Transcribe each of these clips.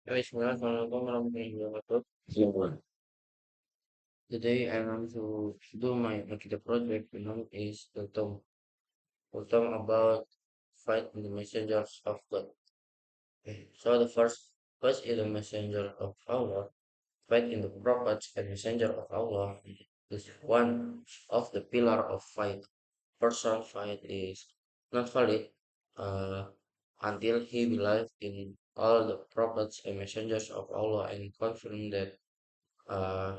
Ya, Assalamualaikum warahmatullahi wabarakatuh. Today I want to do the project, is to talk about fight in the messengers of God. Okay. So the first is the messenger of Allah. Fight in the prophets and messenger of Allah is one of the pillar of fight. Person fight is not valid uh, until he believes in all the prophets and messengers of Allah and confirm that uh,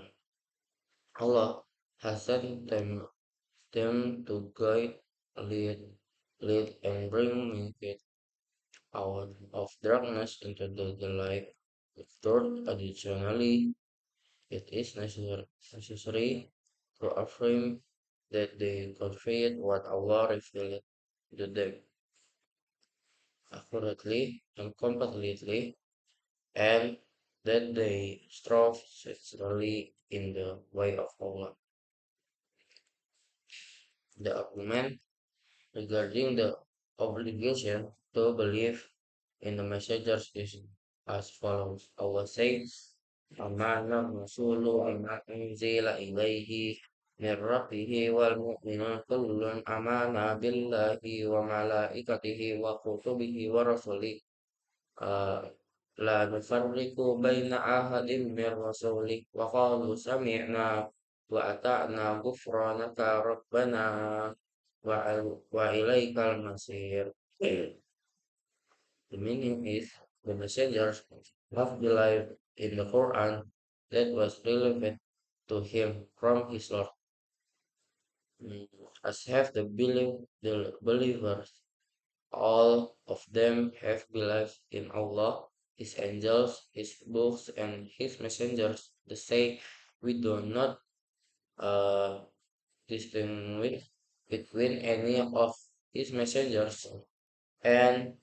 Allah has sent them to guide, lead, and bring me out of darkness into the light of truth. Additionally, it is necessary to affirm that they confess what Allah revealed to them accurately and completely, and that they strive sincerely in the way of Allah. The argument regarding the obligation to believe in the messengers is as follows. Allah says, "Amana rasulu bima unzila ilaihi min rabbihi wal mu'minun kullun amana billahi wa malaikatihi wa kutubihi wa rasulih uh, la nufarriqu baina ahadin min rasulih wa qalu sami'na wa ata'na ghufranaka rabbana wa ilaikal masir." The meaning is the messengers have believed in the Quran that was relevant to him from his Lord, mm, as have the believers. All of them have believed in Allah, His angels, His books, and His messengers. They say we do not uh, distinguish between any of His messengers, and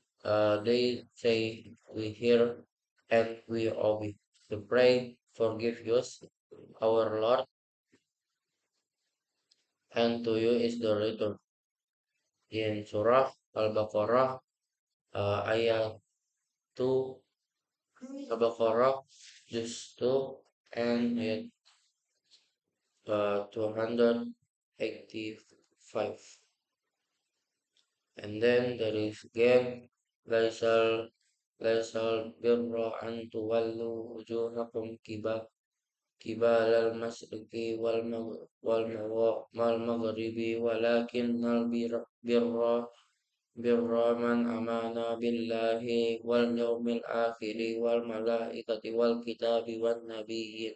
they say we hear and we obey. To pray, forgive us, our Lord, and to you is the return. In Surah Al-Baqarah, ayat 2, Al-Baqarah, just 2, and ayat 285. And then there is again, Laisal Laisal birra an tuwallu wujuhakum قبال المشرق والمغرب ولكن البر من آمن بالله واليوم الآخر والملائكة والكتاب والنبيين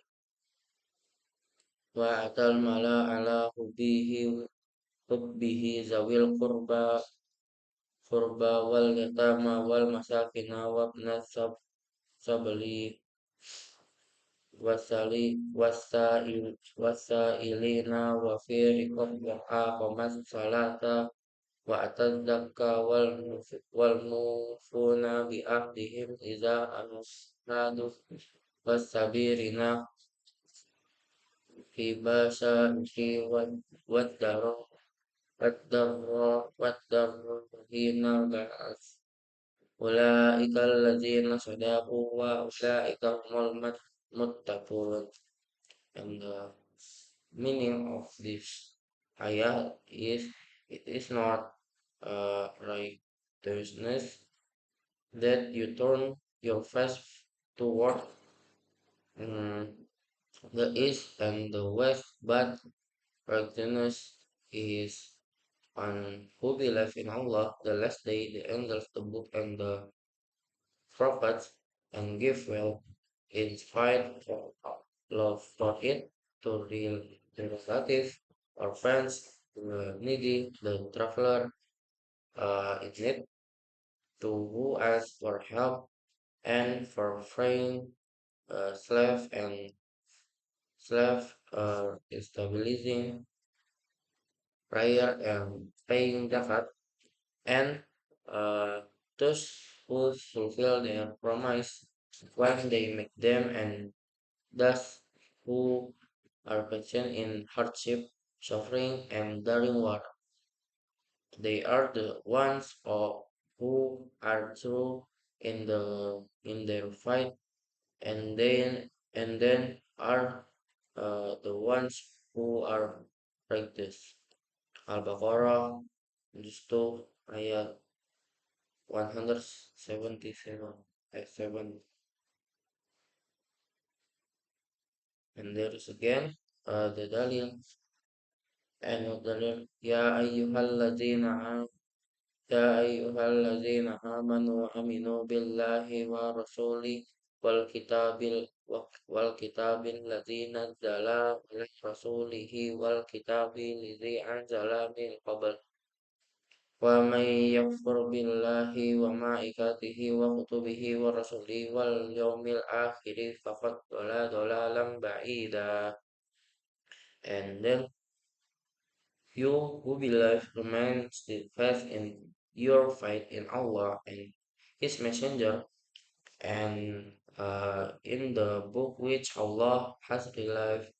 وآتى المال على حبه ذوي القربى واليتامى والمساكين وابن السبيل wasailina wa fi riqab wa aqamas salata wa atadzakka wal mufuna bi ahdihim iza anusadu wasabirina fi basa fi wad hina ba'as ulaika alladzina sadaqu wa ulaika humul muttaqun. And the meaning of this ayah is it is not righteousness that you turn your face toward mm, the east and the west, but righteousness is on who believe in Allah, the last day, the angels, the book, and the prophets, and give well in spite of love for it to real the relative or friends, the needy, the traveler in need, to who ask for help, and for freeing slave stabilizing prayer and paying zakat, and uh, those who fulfill their promise when they make them, and thus who are patient in hardship, suffering, and daring war. They are the ones who are true in their fight and then are the ones who are righteous. Al-Baqarah just 2 ayat 177 ayat 7. And there is again the dalil and the dalil ya ayyuhalladzina amanu aminu billahi wa rasuli wal kitabil ladzi nazzala ala rasulihi wal kitabil ladzi anzala min qabl wa may yakfur billahi wa malaikatihi wa kutubihi wa rasulihi wal yawmil akhir faqad dhalalan ba'ida. And then you who believe remain steadfast in your faith in Allah and His Messenger and in the book which Allah has revealed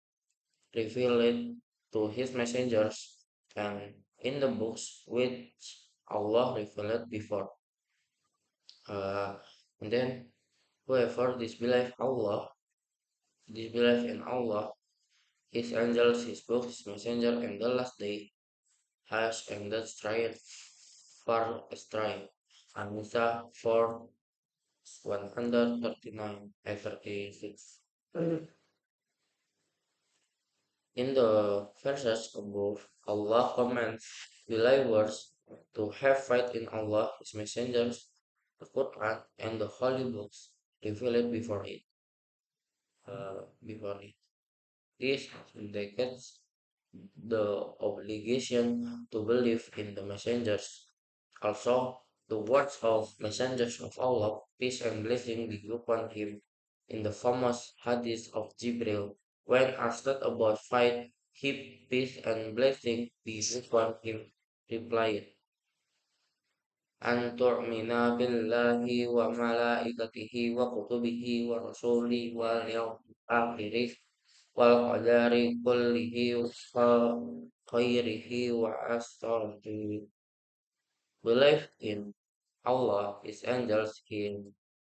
to His messengers and in the books which Allah revealed before. Uh, and then whoever disbelieve in Allah, His angels, His books, His messenger, and the last day has ended strayed far astray. An-Nisa 4 139 and 36. In the verses above, Allah commands believers to have faith in Allah, His messengers, the Quran, and the holy books revealed before it. This indicates the obligation to believe in the messengers. Also, the words of messengers of Allah, peace and blessing be upon him, in the famous hadith of Jibril, when asked about fight, he peace and blessing be upon him, replied, "An tu'mina billahi wa malaikatihi wa kutubihi wa rasulihi wal yawmil akhir wal qadari kullihi wa khairihi wa asrarihi." Believe in Allah, His angels, His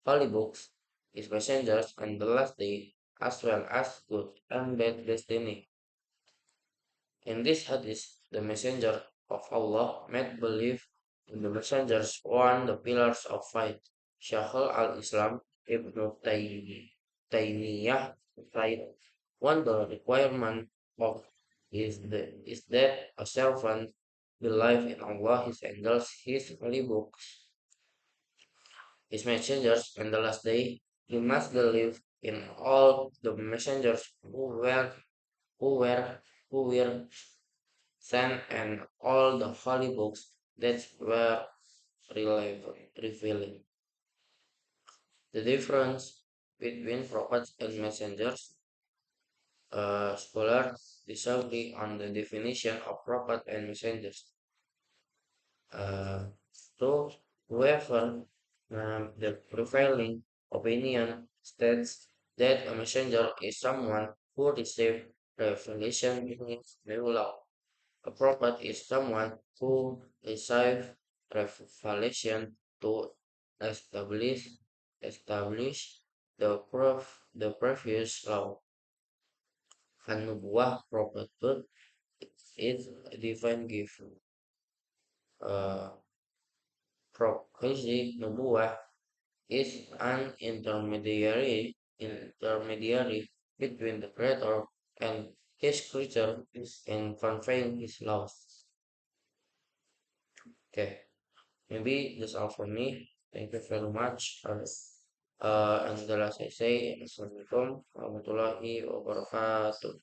holy books, His messengers, and the last day, as well as good and bad destiny. In this hadith, the messenger of Allah made believe in the messengers one the pillars of faith. Shaykh al-Islam Ibn Taymiyyah said, one the requirement of is that a servant believe in Allah, His angels, His holy books, His messengers, and the last day. He must believe in all the messengers who were who were sent and all the holy books that were revealed. The difference between prophets and messengers. Scholars disagree on the definition of prophet and messengers. Uh, so, however, the prevailing opinion states that a messenger is someone who received revelation meaning new law. A prophet is someone who received revelation to establish establish the previous law. An-nubuwah prophethood is a divine gift. Uh, prophecy nubuwah is an intermediary between the creator and his creature in conveying his laws. Okay, maybe that's all for me. Thank you very much. And the last I say, Assalamualaikum warahmatullahi wabarakatuh.